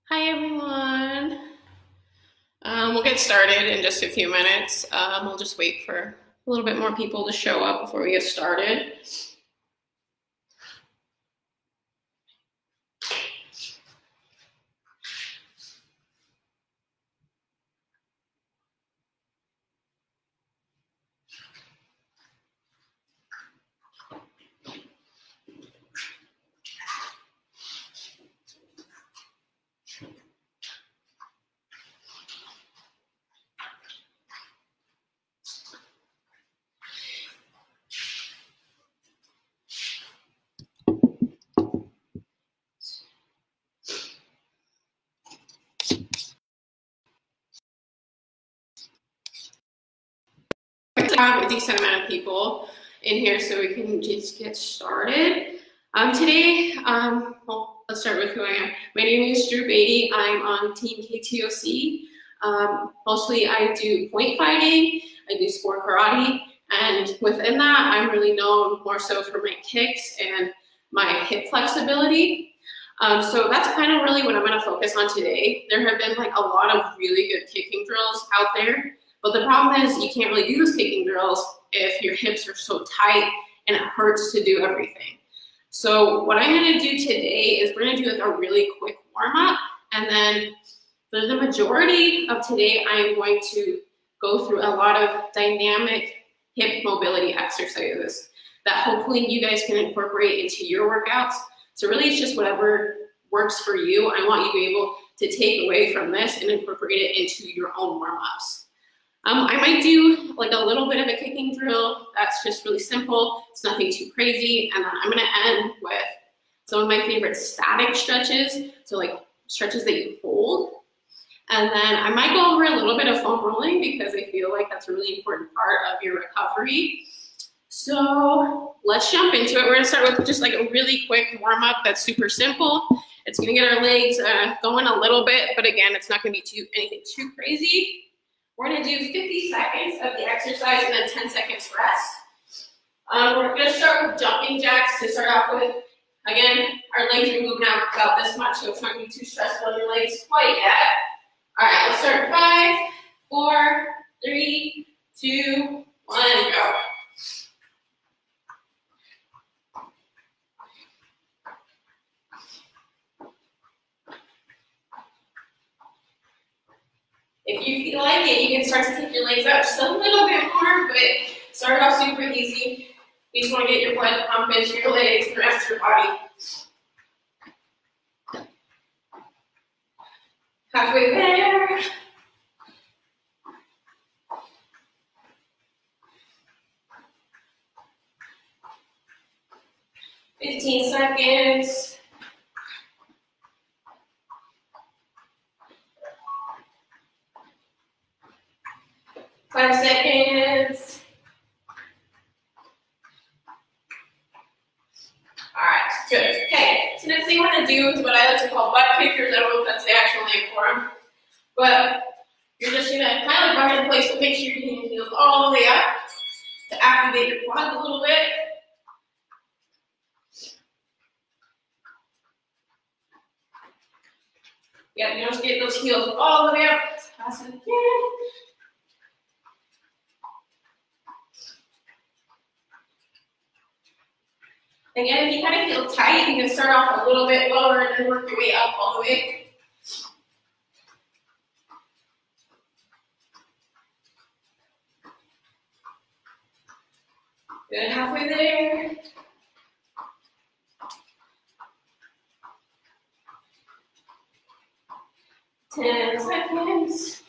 Hi everyone. We'll get started in just a few minutes. We'll just wait for a little bit more people to show up before we get started. I have a decent amount of people in here so we can just get started. Today, well, let's start with who I am. My name is Drew Beatty. I'm on Team KTOC. Mostly I do point fighting, I do sport karate, and within that, I'm really known more so for my kicks and my hip flexibility. So that's kind of really what I'm going to focus on today. There have been like a lot of really good kicking drills out there, but the problem is you can't really do those kicking drills if your hips are so tight and it hurts to do everything. So what I'm going to do today is we're going to do like a really quick warm-up, and then for the majority of today, I'm going to go through a lot of dynamic hip mobility exercises that hopefully you guys can incorporate into your workouts. So really it's just whatever works for you. I want you to be able to take away from this and incorporate it into your own warm-ups. I might do like a little bit of a kicking drill that's just really simple. It's nothing too crazy. And then I'm gonna end with some of my favorite static stretches. So like stretches that you hold. And then I might go over a little bit of foam rolling because I feel like that's a really important part of your recovery. So let's jump into it. We're gonna start with just like a really quick warm up that's super simple. It's gonna get our legs going a little bit, but again, it's not gonna be anything too crazy. We're gonna do 50 seconds of the exercise and then 10 seconds rest. We're gonna start with jumping jacks to start off with. Again, our legs are moving out about this much, so it's not gonna be too stressful on your legs quite yet. All right, let's start. 5, 4, 3, 2, 1, go. If you feel like it, you can start to take your legs up just a little bit more, but start off super easy. You just want to get your blood pumping to your legs and the rest of your body. Halfway there. "15 seconds. "5 seconds. All right, good. Okay, so next thing we're gonna do is what I like to call butt kickers. I don't know if that's the actual name for them, but you're just gonna kind of like run in place, but make sure you're getting your heels all the way up to activate your quads a little bit. Yep, you just get those heels all the way up. Let's pass it again. Again, if you kind of feel tight, you can start off a little bit lower and then work your way up all the way. Good, halfway there. "10 seconds.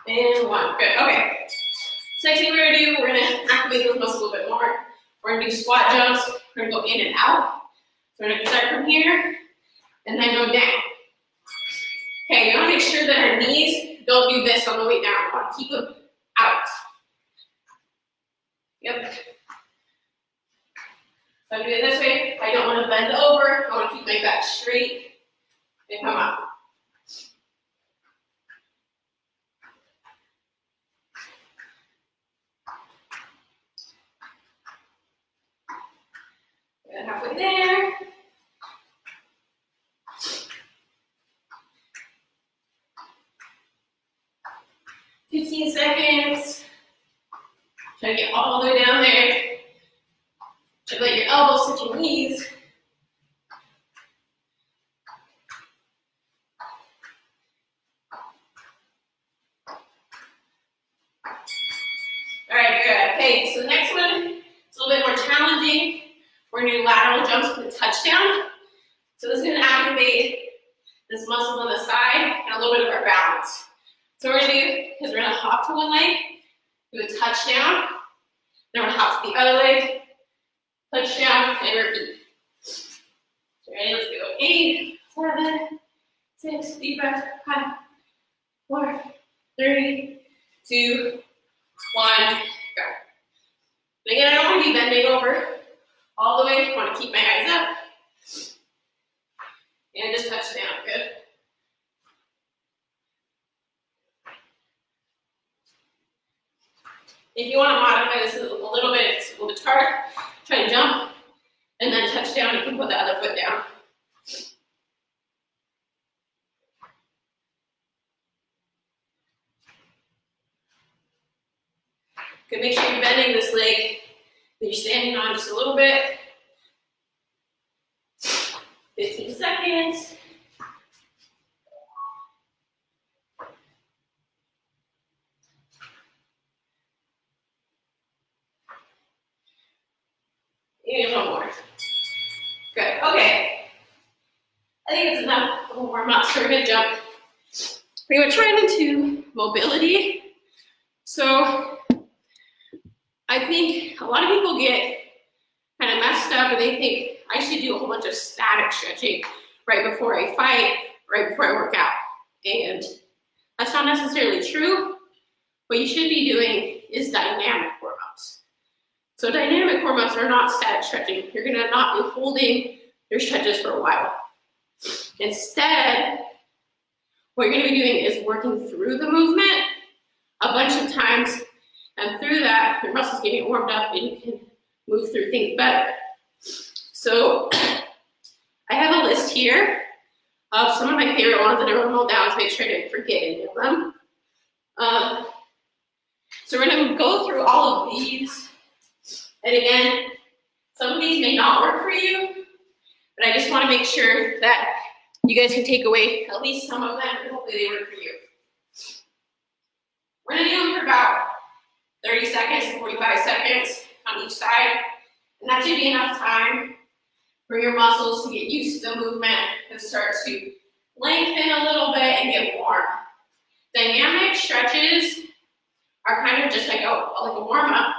And 1. Good. Okay. So next thing we're gonna do, we're gonna activate those muscles a little bit more. We're gonna do squat jumps. We're gonna go in and out. So we're gonna start from here and then go down. Okay, we wanna make sure that our knees don't do this on the way down. We wanna keep them out. Yep. So I'm doing it this way. I don't wanna bend over. I wanna keep my back straight and come up. halfway there. 15 seconds. Try to get all the way down there. Try to let your elbows touch your knees. All right, good. Okay, so the next one is a little bit more challenging. We're gonna do lateral jumps with a touchdown. So this is gonna activate this muscle on the side and a little bit of our balance. So what we're gonna do is we're gonna hop to one leg, do a touchdown, then we're gonna hop to the other leg, touchdown, and repeat. So ready, let's go. 8, 7, 6, deep breath, 5, 4, 3, 2, 1, go. And again, I don't want to be bending over all the way. I want to keep my eyes up. And just touch down, good. If you want to modify this a little bit, it's a little bit hard. Try to jump and then touch down. You can put the other foot down. Good, make sure you're bending this leg that you're standing on just a little bit. 15 seconds. And one more. Good, okay. I think it's enough. A little warm up, so we're gonna jump. We're gonna try into mobility. So I think a lot of people get kind of messed up and they think I should do a whole bunch of static stretching right before I fight, right before I work out. And that's not necessarily true. What you should be doing is dynamic warm-ups. So dynamic warm-ups are not static stretching. You're gonna not be holding your stretches for a while. Instead, what you're gonna be doing is working through the movement a bunch of times, and through that, your muscles get warmed up and you can move through things better. So I have a list here of some of my favorite ones that I wrote them all down to make sure I didn't forget any of them. So we're gonna go through all of these. And again, some of these may not work for you, but I just wanna make sure that you guys can take away at least some of them and hopefully they work for you. We're gonna do them for about 30 seconds to 45 seconds on each side. And that should be enough time for your muscles to get used to the movement and start to lengthen a little bit and get warm. Dynamic stretches are kind of just like a warm-up.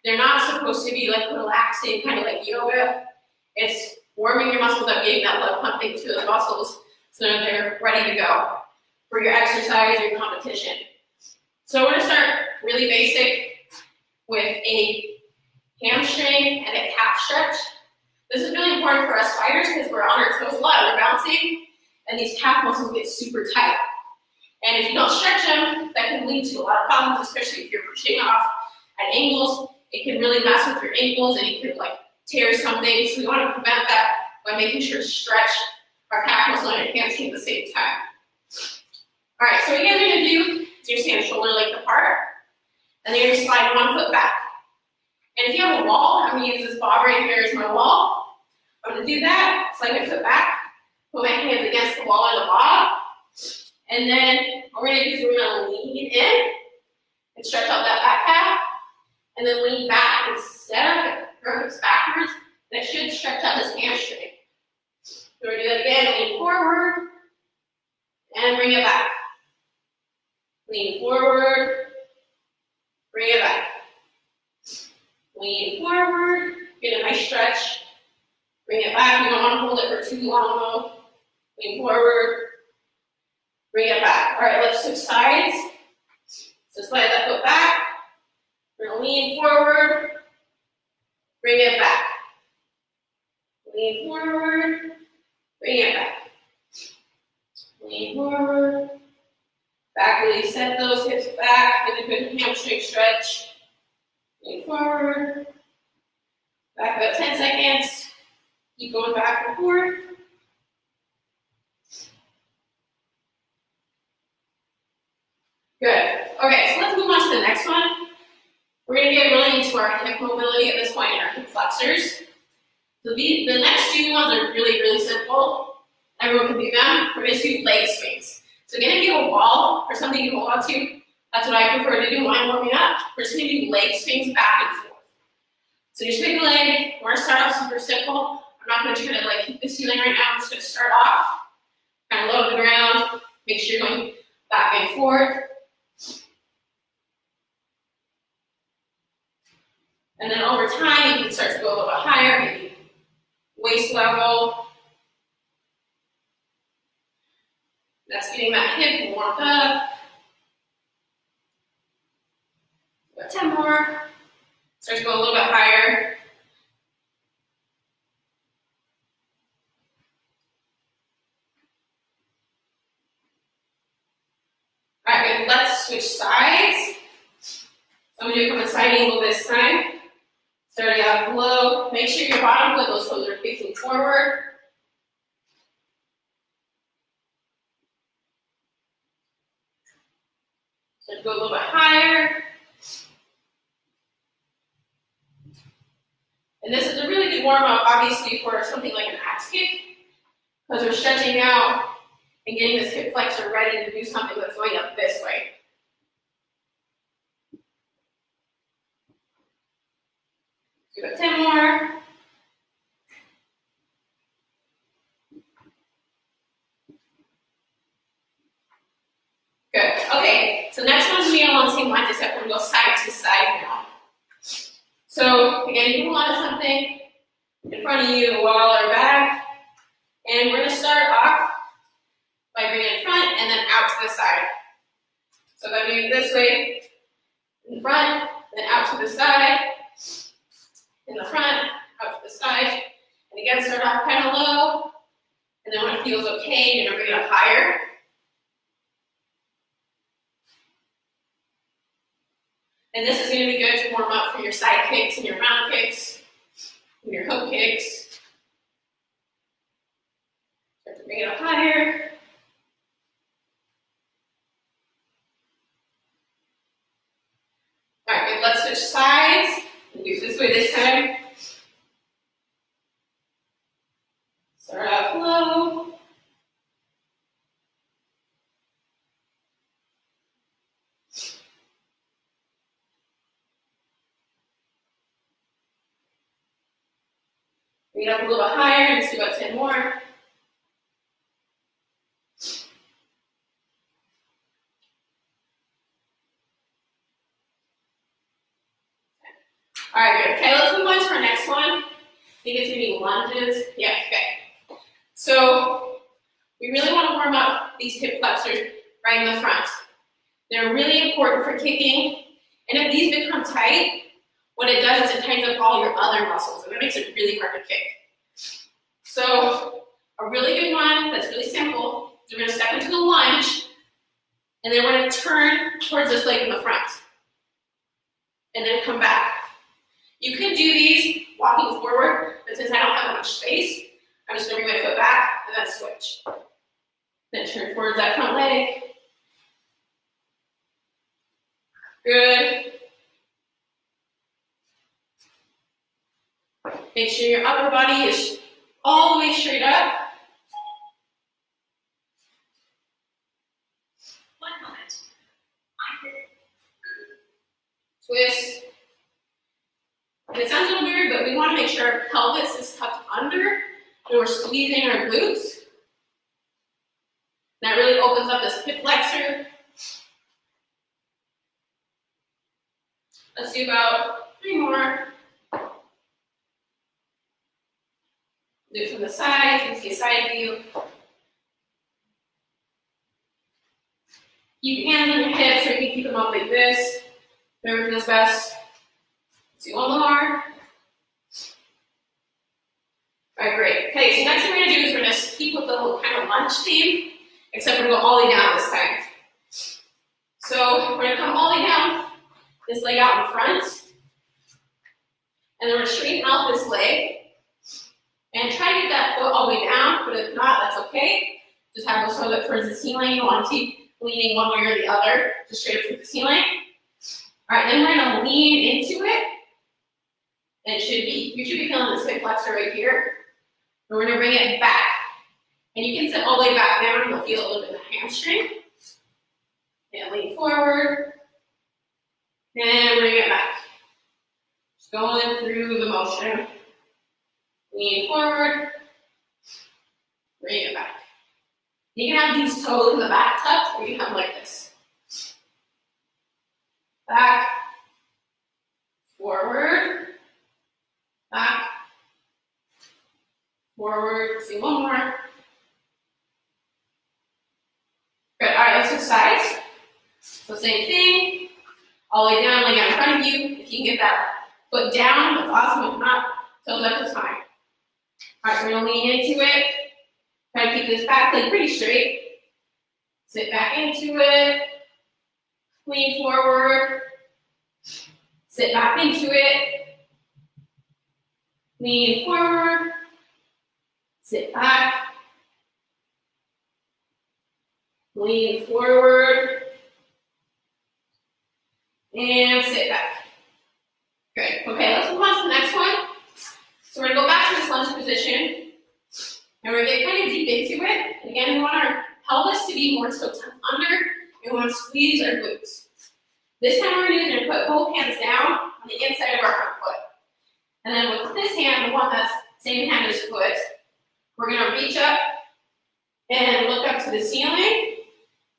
They're not supposed to be like relaxing, kind of like yoga. It's warming your muscles up, getting that blood pumping to those muscles so that they're ready to go for your exercise or your competition. So we're gonna start really basic with a hamstring and a calf stretch. This is really important for us fighters because we're on our toes a lot, we're bouncing, and these calf muscles get super tight. And if you don't stretch them, that can lead to a lot of problems, especially if you're pushing off at angles. It can really mess with your ankles and you can like tear something. So we want to prevent that by making sure to stretch our calf muscle and our hamstring at the same time. All right, so what you guys are gonna do is you're stand shoulder length apart, and then you're gonna slide one foot back. And if you have a wall, I'm gonna use this bob right here as my wall. I'm gonna do that, slide my foot back, put my hands against the wall and the bob, and then what we're gonna do is we're gonna lean in and stretch out that back calf, and then lean back instead of throw hips backwards. That should stretch out this hamstring. So we're gonna do that again, lean forward, and bring it back. Lean forward, bring it back. Lean forward, get a nice stretch, bring it back. You don't want to hold it for too long though. Lean forward, bring it back. All right, let's switch sides. So slide that foot back. We're gonna lean forward, bring it back. Lean forward, bring it back. Lean forward, back, really set those hips back, get a good hamstring stretch. Lean forward, back about 10 seconds, Keep going back and forth. Good. Okay, so let's move on to the next one. We're going to get really into our hip mobility at this point in our hip flexors. So the next two ones are really, really simple. Everyone can do them. We're going to do leg swings. So again, if you have a wall or something you hold on to, that's what I prefer to do when I'm warming up. We're just going to do leg swings back and forth. So just pick a leg. We're going to start off super simple. I'm not going to try to like keep the ceiling right now. I'm just going to start off, kind of low to the ground. Make sure you're going back and forth. And then over time, you can start to go a little bit higher, maybe waist level. That's getting that hip warmed up. About 10 more. Start to go a little bit higher. All right, good. Let's switch sides. So I'm going to do a side angle this time. Starting out low. Make sure your bottom foot, those toes are facing forward. So go a little bit higher. And this is a really good warm-up, obviously, for something like an axe kick, because we're stretching out and getting this hip flexor ready to do something that's going up this way. Do about 10 more. Good. Okay, so next one's going to be along the same lines, except we're going to go side to side now. So again, you can hold something in front of you, a wall or back, and we're going to start off by bringing it in front and then out to the side. So if I'm doing it this way, in front, then out to the side, in the front, out to the side, and again, start off kind of low, and then when it feels okay, you're going to bring it up higher. And this is going to be good to warm up for your side kicks and your round kicks, and your hook kicks. Start to bring it up higher. All right, good. Let's switch sides. We'll do it this way this time. Start out low. Bring it up a little bit higher, just do about 10 more. All right, good. Okay, let's move on to our next one. I think it's going to be lunges. Yeah, okay. So we really want to warm up these hip flexors right in the front. They're really important for kicking. And if these become tight, what it does is it tightens up all your other muscles, and that makes it really hard to kick. So a really good one that's really simple is we're going to step into the lunge, and then we're going to turn towards this leg in the front, and then come back. You can do these walking forward, but since I don't have much space, I'm just going to bring my foot back and then switch. Then turn towards that front leg. Good. Make sure your upper body is all the way straight up. 1 moment. Twist. And it sounds a little weird, but we want to make sure our pelvis is tucked under and we're squeezing our glutes. That really opens up this hip flexor. Let's do about 3 more. Do it from the side, you can see a side view. Keep your hands on your hips, or you can keep them up like this. Whatever feels best. Let's do 1 more. All right, great. Okay, so next thing we're going to do is we're going to keep with the little kind of lunge theme, except we're going to go all the way down this time. So we're going to come all the way down, this leg out in front, and then we're going to straighten out this leg. And try to get that foot all the way down, but if not, that's okay. Just have those toes up towards the ceiling. You want to keep leaning one way or the other, just straight up to the ceiling. All right, then we're gonna lean into it. And you should be feeling this hip flexor right here. And we're gonna bring it back. And you can sit all the way back down, you'll feel a little bit in the hamstring. And lean forward. And bring it back. Just going through the motion. Lean forward. Bring it back. You can have these toes in the back tucked, or you can have them like this. Back. Forward. Back. Forward. See one more. Good. All right, let's switch sides. So same thing. All the way down, laying out in front of you. If you can get that foot down, that's awesome. If not, toes up is fine. All right, we're gonna lean into it. Try to keep this back leg pretty straight. Sit back into it. Lean forward. Sit back into it. Lean forward. Sit back. Lean forward. And sit back. Good. Okay, let's move on to the next one. So we're gonna go back to this lunge position. And we're gonna get kind of deep into it. And again, we want our pelvis to be more so tucked under. We want to squeeze our glutes. This time what we're gonna do is put both hands down on the inside of our front foot. And then with this hand, the one that's same hand as foot, we're gonna reach up and look up to the ceiling.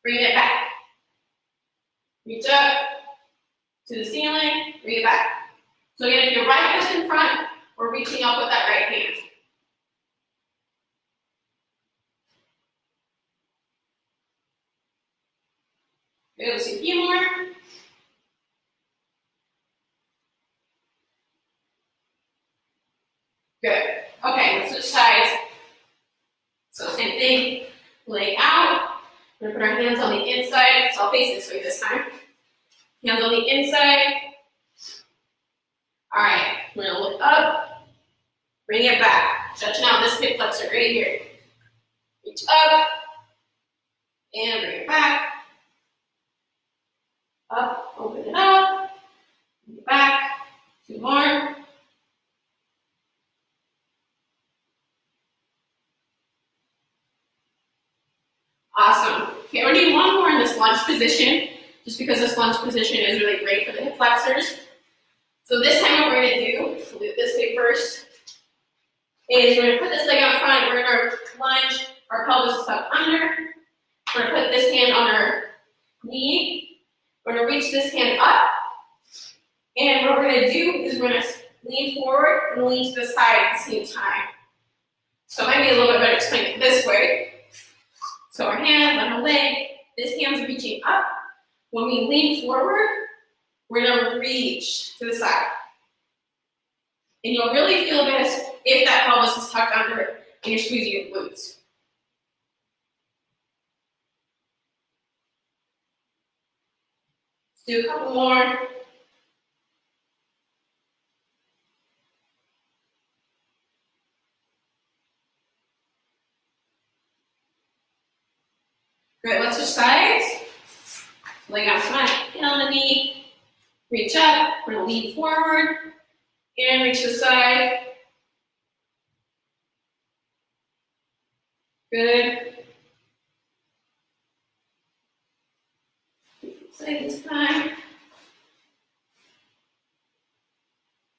Bring it back. Reach up to the ceiling, bring it back. So again, if your right foot's in front, we're reaching up with that right hand. Okay, let's do a few more. Good. Okay, let's switch sides. So same thing, leg out. We're gonna put our hands on the inside. So I'll face this way this time. Hands on the inside. All right, we're gonna look up, bring it back. Stretching out this hip flexor right here. Reach up, and bring it back. Up, open it up, bring it back. Two more. Awesome. Okay, we're gonna do one more in this lunge position, just because this lunge position is really great for the hip flexors. So this time what we're gonna do, we'll do it this way first, is we're gonna put this leg out front, we're gonna lunge, our pelvis is tucked under. We're gonna put this hand on our knee. We're gonna reach this hand up. And what we're gonna do is we're gonna lean forward and lean to the side at the same time. So it might be a little bit better explained it this way. So our hand on our leg, this hand's reaching up. When we lean forward, we're gonna reach to the side. And you'll really feel this if that pelvis is tucked under and you're squeezing your glutes. Let's do a couple more. Great, let's switch sides. Leg out front, hand on the knee, reach up, we're gonna lean forward, and reach the side. Good. Side this time.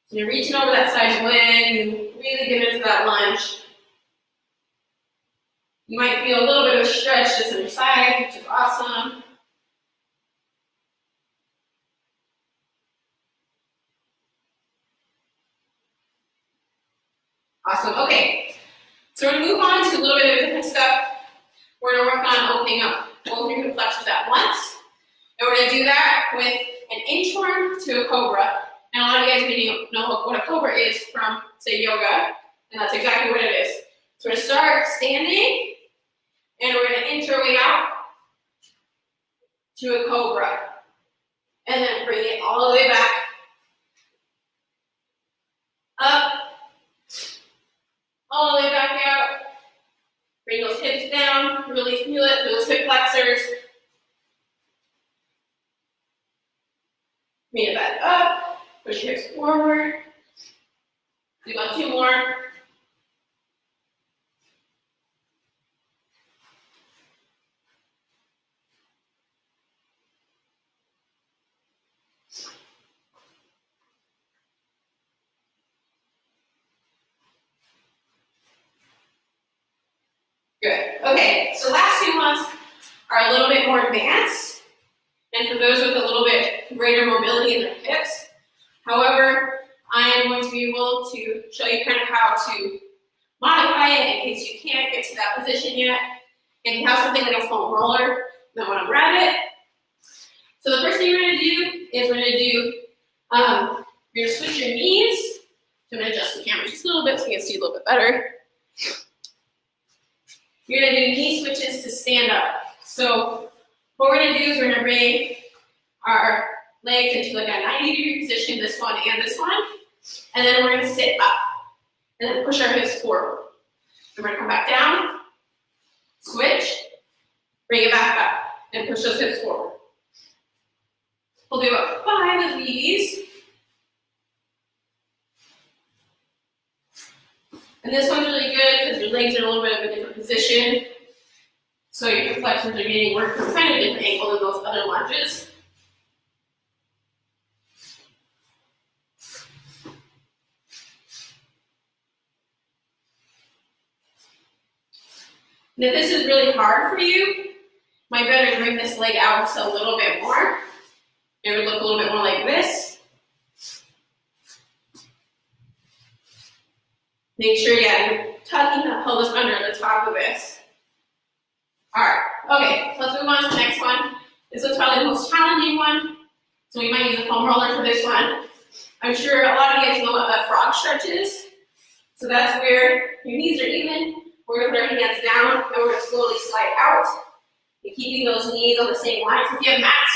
So you're reaching over that side leg, you really get into that lunge. You might feel a little bit of a stretch just on your side, which is awesome. Awesome, okay. So we're gonna move on to a little bit of different stuff. We're gonna work on opening up both your hip flexors at once. And we're gonna do that with an inchworm to a cobra. And a lot of you guys may know what a cobra is from, say, yoga. And that's exactly what it is. So we're gonna start standing, and we're gonna inch our way out to a cobra. And then bring it all the way back. Up. all the way back out. Bring those hips down, really feel it, those hip flexors. Bring it back up, push your hips forward. We got 2 more. Good. Okay, so last 2 ones are a little bit more advanced, and for those with a little bit greater mobility in their hips. However, I am going to be able to show you kind of how to modify it in case you can't get to that position yet. And you have something like a foam roller, you want to grab it. So the first thing we're going to do is we're going to do, you're going to switch your knees. So I'm going to adjust the camera just a little bit so you can see a little bit better. You're going to do knee switches to stand up. So what we're going to do is we're going to bring our legs into like a 90-degree position, this one and this one. And then we're going to sit up. And then push our hips forward. And we're going to come back down, switch, bring it back up, and push those hips forward. We'll do about 5 of these. And this one's really good because your legs are in a little bit of a different position. So your hip flexors are getting work from kind of a different angle than those other lunges. And if this is really hard for you, you might better bring this leg out just a little bit more. It would look a little bit more like this. Make sure, you're tucking the pelvis under the top of this. Alright, okay, let's move on to the next one. This one's probably the most challenging one, so we might use a foam roller for this one. I'm sure a lot of you guys know what a frog stretch is. So that's where your knees are even. We're going to put our hands down, and we're going to slowly slide out. And keeping those knees on the same line. So if you have mats,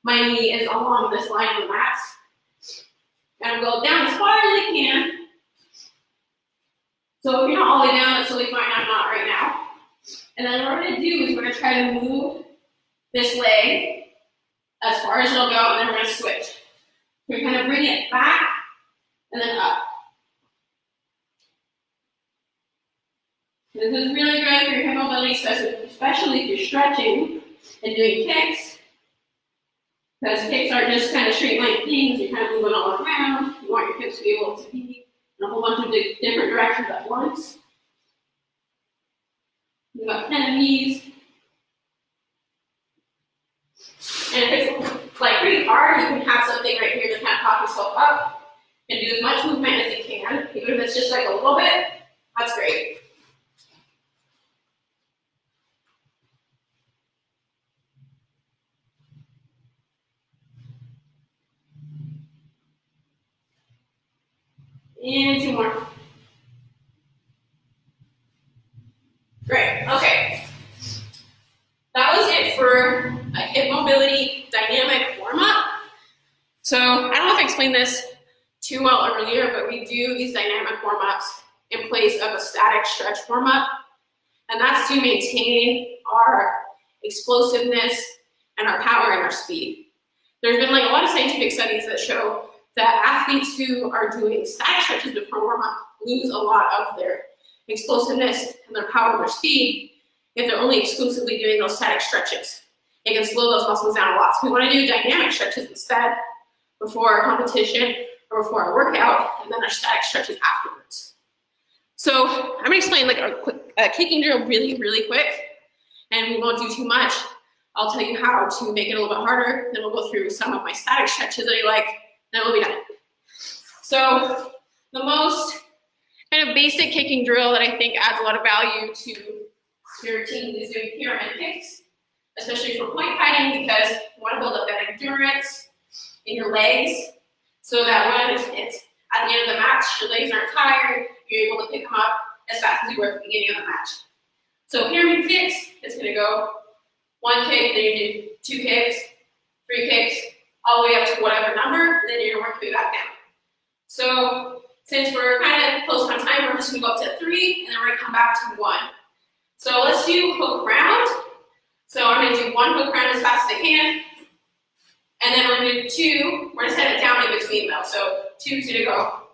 my knee is along this line of the mats. And I'm going to go down as far as I can. So if you're not all the way down, that's totally fine. I'm not right now. And then what we're going to do is we're going to try to move this leg as far as it'll go, and then we're going to switch. So we're going to bring it back and then up. This is really good for your hip mobility, especially if you're stretching and doing kicks. Because kicks are just kind of straight line things. You're kind of moving all around. You want your hips to be able to be in a whole bunch of different directions at once. We've got 10 of these. And if it's like pretty hard, you can have something right here to kind of pop yourself up and do as much movement as you can. Even if it's just like a little bit, that's great. And 2 more. Great, okay. That was it for a hip mobility dynamic warm-up. So I don't know if I explained this too well earlier, but we do these dynamic warm-ups in place of a static stretch warm-up. And that's to maintain our explosiveness and our power and our speed. There's been like a lot of scientific studies that show that athletes who are doing static stretches before warm-up lose a lot of their explosiveness and their power and their speed if they're only exclusively doing those static stretches. It can slow those muscles down a lot. So we want to do dynamic stretches instead before our competition or before our workout, and then our static stretches afterwards. So I'm going to explain like a kicking drill really, really quick, and we won't do too much. I'll tell you how to make it a little bit harder, then we'll go through some of my static stretches that I like, then we'll be done. So the most kind of basic kicking drill that I think adds a lot of value to your team is doing pyramid kicks, especially for point fighting, because you want to build up that endurance in your legs so that when it's at the end of the match, your legs aren't tired, you're able to pick them up as fast as you were at the beginning of the match. So pyramid kicks, it's going to go 1 kick, then you do 2 kicks, 3 kicks, all the way up to whatever number, then you're going to work your way back down. So since we're kind of close on time, we're just gonna go up to 3, and then we're gonna come back to 1. So let's do hook round. So I'm gonna do 1 hook round as fast as I can, and then we're gonna do 2. We're gonna set it down in between though. So 2's gonna go,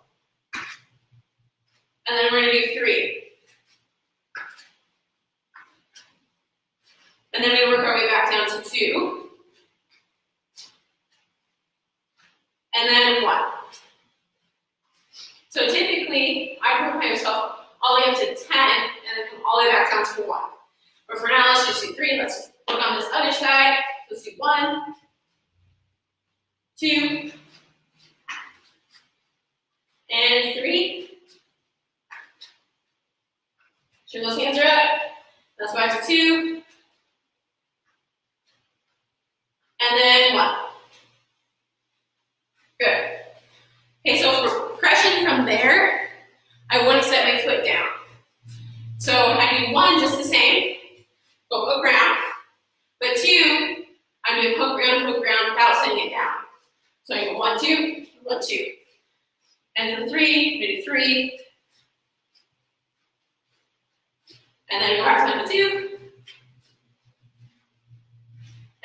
and then we're gonna do 3. And then we work our way back down to 2. And then 1. So typically, I work myself all the way up to 10, and then come all the way back down to 1. But for now, let's just do 3. Let's look on this other side. Let's do 1, 2, and 3. Sure those hands are up. Let's go back to 2. And then 1. Good. Okay, so for progression from there, I want to set my foot down. So I do 1 just the same, go hook round, but 2, I'm doing hook round without setting it down. So I go 1, 2, 1, 2. And for 3, I do 3. And then go back down to 2.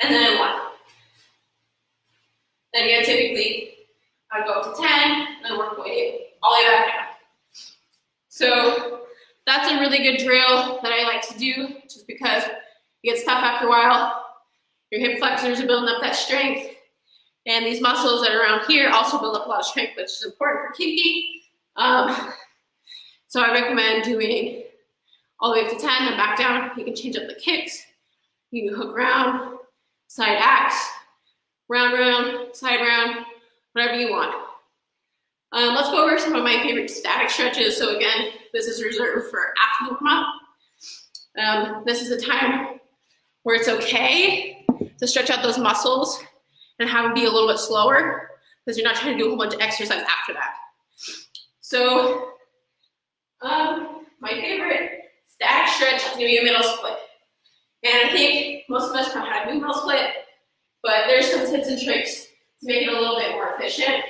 And then 1. Then again, typically, I would go up to 10, and then work my way all the way back down. So that's a really good drill that I like to do, just because it gets tough after a while. Your hip flexors are building up that strength, and these muscles that are around here also build up a lot of strength, which is important for kicking. So I recommend doing all the way up to 10 and back down. You can change up the kicks. You can hook round, side axe, round, round, side round, whatever you want. Let's go over some of my favorite static stretches. So again, this is reserved for after the warm-up. This is a time where it's okay to stretch out those muscles and have them be a little bit slower, because you're not trying to do a whole bunch of exercise after that. So my favorite static stretch is gonna be a middle split. And I think most of us know how to do middle split, but there's some tips and tricks to make it a little bit more efficient.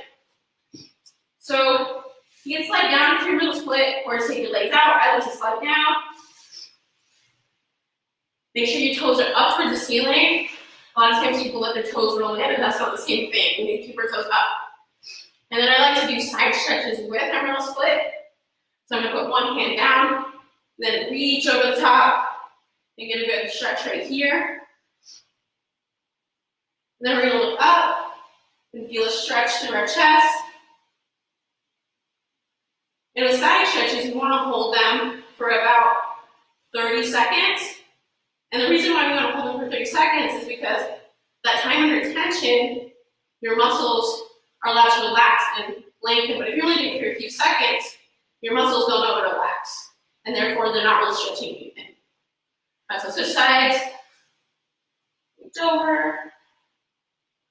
So you can slide down for your middle split, or take your legs out. I like to slide down. Make sure your toes are up towards the ceiling. A lot of times people let their toes roll in, and that's not the same thing. We need to keep our toes up. And then I like to do side stretches with our middle split. So I'm gonna put one hand down, then reach over the top, and get a good stretch right here. And then we're gonna look up and feel a stretch through our chest. And with side stretches, we want to hold them for about 30 seconds. And the reason why we want to hold them for 30 seconds is because that time under tension, your muscles are allowed to relax and lengthen. But if you're only doing it for a few seconds, your muscles don't know how to relax. And therefore, they're not really stretching anything. So switch sides. Reach over.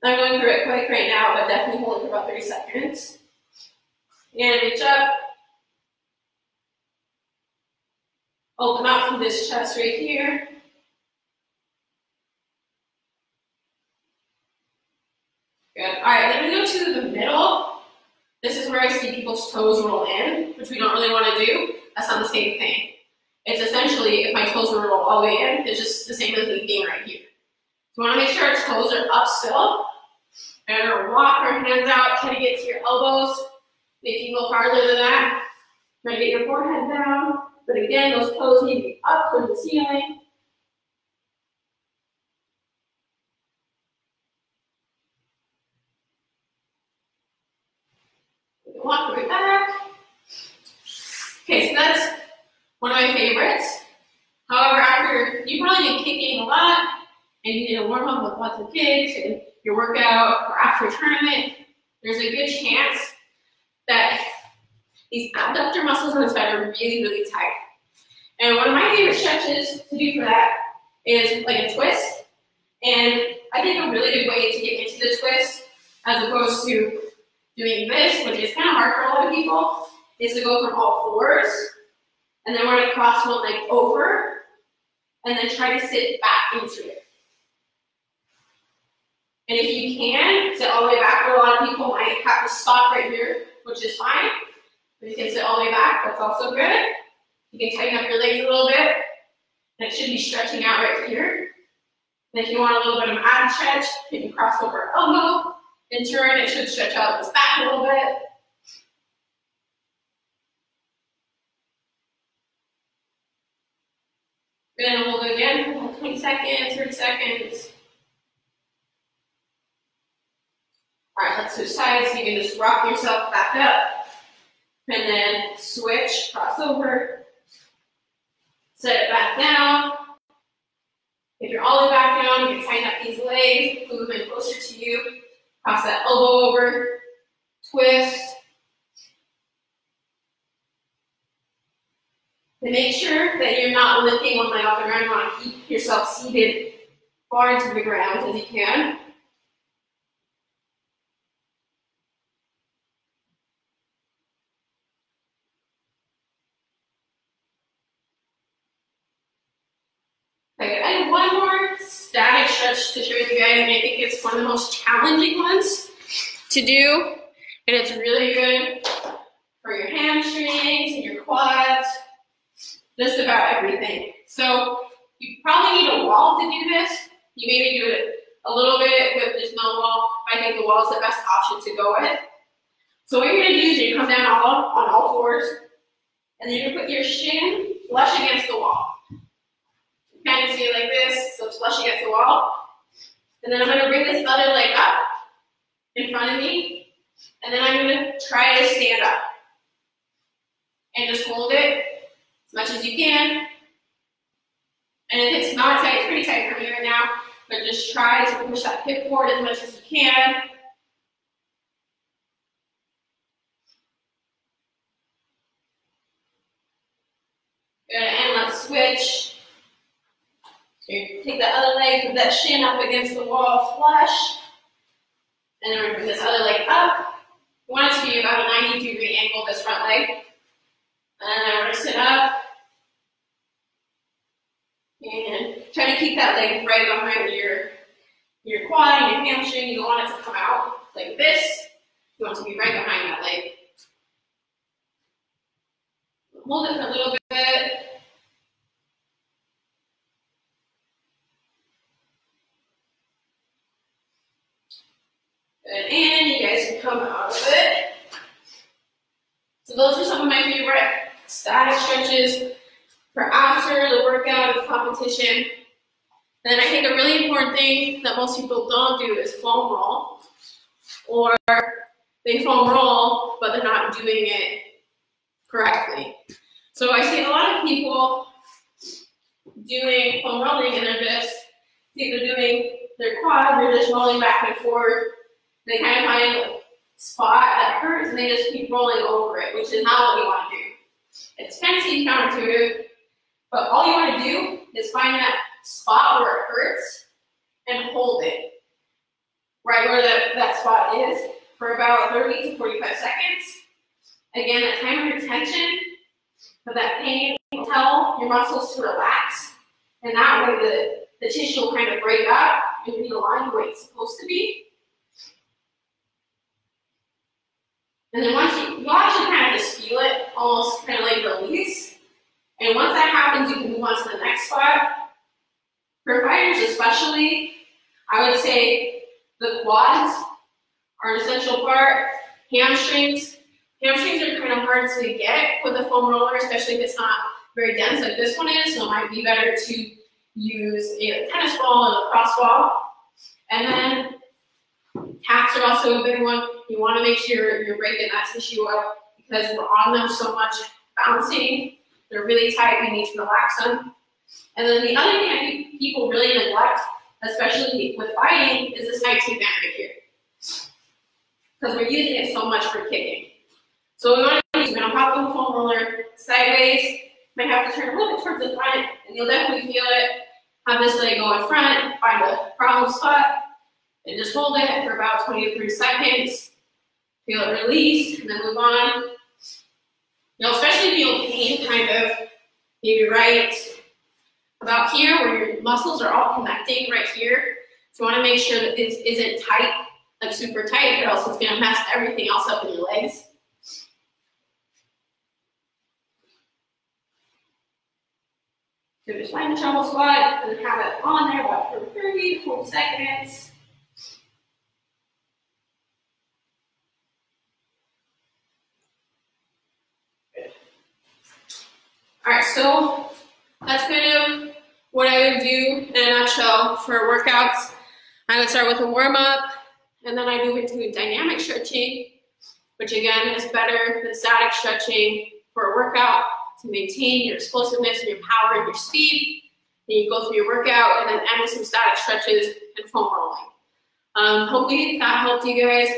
I'm going through it quick right now, but definitely hold it for about 30 seconds. And reach up. Open up from this chest right here. Good. All right, then we go to the middle. This is where I see people's toes roll in, which we don't really want to do. That's not the same thing. It's essentially, if my toes were to roll all the way in, it's just the same as me being right here. So we want to make sure our toes are up still. And we're going to walk our hands out, try to get to your elbows. If you go farther than that, try to get your forehead down. But again, those toes need to be up toward the ceiling. Walk right back. Okay, so that's one of my favorites. However, after you've probably been kicking a lot and you did a warm up with lots of kicks and your workout or after a tournament, there's a good chance that these abductor muscles on the side are really, really tight. And one of my favorite stretches to do for that is like a twist. And I think a really good way to get into the twist, as opposed to doing this, which is kind of hard for a lot of people, is to go from all fours. And then we're going to cross one leg over, and then try to sit back into it. And if you can, sit all the way back, but a lot of people might have to stop right here, which is fine. You can sit all the way back, that's also good. You can tighten up your legs a little bit. And it should be stretching out right here. And if you want a little bit of an ab stretch, you can cross over elbow and turn. It should stretch out this back a little bit. We're gonna hold it again for 20 seconds, 30 seconds. All right, let's switch sides. So you can just rock yourself back up and then switch, cross over, set it back down. If you're all the way back down, you can tighten up these legs, move them closer to you, cross that elbow over, twist. And make sure that you're not lifting one leg off the ground. You want to keep yourself seated far into the ground as you can. Okay, I have one more static stretch to share with you guys, and I think it's one of the most challenging ones to do. And it's really good for your hamstrings and your quads, just about everything. So you probably need a wall to do this. You maybe do it a little bit with just no wall. I think the wall is the best option to go with. So what you're gonna do is you come down on all fours, and then you're gonna put your shin flush against the wall. Kind of see it like this, so it's flush against the wall. And then I'm gonna bring this other leg up in front of me, and then I'm gonna try to stand up. And just hold it as much as you can. And if it's not tight, it's pretty tight for me right now, but just try to push that hip forward as much as you can. Good, and let's switch. So you take that other leg, put that shin up against the wall, flush. And then we're going to bring this other leg up. You want it to be about a 90-degree angle, this front leg. And then we're going to sit up. And try to keep that leg right behind your quad and your hamstring. You don't want it to come out like this. You want it to be right behind that leg. Hold it for a little bit. Good, and you guys can come out of it. So those are some of my favorite static stretches for after the workout or the competition. Then I think a really important thing that most people don't do is foam roll. Or they foam roll, but they're not doing it correctly. So I see a lot of people doing foam rolling and they're just either doing their quad, they're just rolling back and forth. They kind of find a spot that hurts and they just keep rolling over it, which is not what you want to do. It's kind of seems counterintuitive, but all you want to do is find that spot where it hurts and hold it right where that spot is for about 30 to 45 seconds. Again, that time under tension, but that pain will tell your muscles to relax, and that way the tissue will kind of break up and realign the way it's supposed to be. And then once you'll actually kind of just feel it, almost kind of like release. And once that happens, you can move on to the next spot. For fighters especially, I would say the quads are an essential part. Hamstrings are kind of hard to get with a foam roller, especially if it's not very dense like this one is, so it might be better to use a tennis ball and a lacrosse ball. And then taps are also a big one. You want to make sure you're breaking that tissue up because we're on them so much bouncing. They're really tight, we need to relax them. And then the other thing I think people really neglect, especially with fighting, is this high T band right here. Because we're using it so much for kicking. So we want to use, we're going to hop on the foam roller sideways, might have to turn a little bit towards the front, and you'll definitely feel it. Have this leg go in front, find a problem spot, and just hold it for about 20 to 30 seconds. Feel it release, and then move on. You'll especially feel pain kind of maybe right about here where your muscles are all connecting right here. So you want to make sure that this isn't tight, like super tight, or else it's going to mess everything else up in your legs. So just find a shovel spot and have it on there about for 30 to 40 seconds. Good. All right, so that's kind of what I would do in a nutshell for workouts. I would start with a warm-up, and then I move into dynamic stretching, which again is better than static stretching for a workout to maintain your explosiveness and your power and your speed. Then you go through your workout and then end with some static stretches and foam rolling. Hopefully that helped you guys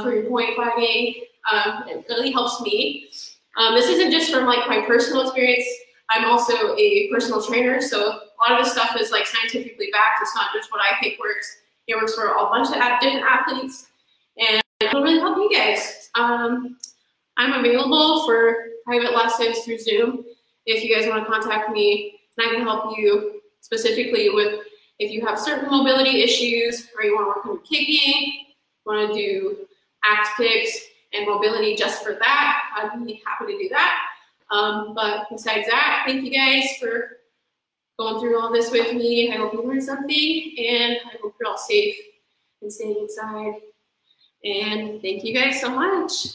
for your point fighting. It really helps me. This isn't just from like my personal experience. I'm also a personal trainer, so a lot of this stuff is like scientifically backed. It's not just what I think works. It works for a bunch of different athletes, and it'll really help you guys. I'm available for private lessons through Zoom if you guys want to contact me, and I can help you specifically with if you have certain mobility issues, or you want to work on your kicking, want to do axe kicks and mobility just for that. I'd be happy to do that. But besides that, thank you guys for going through all this with me. I hope you learned something, and I hope you're all safe and staying inside. And thank you guys so much.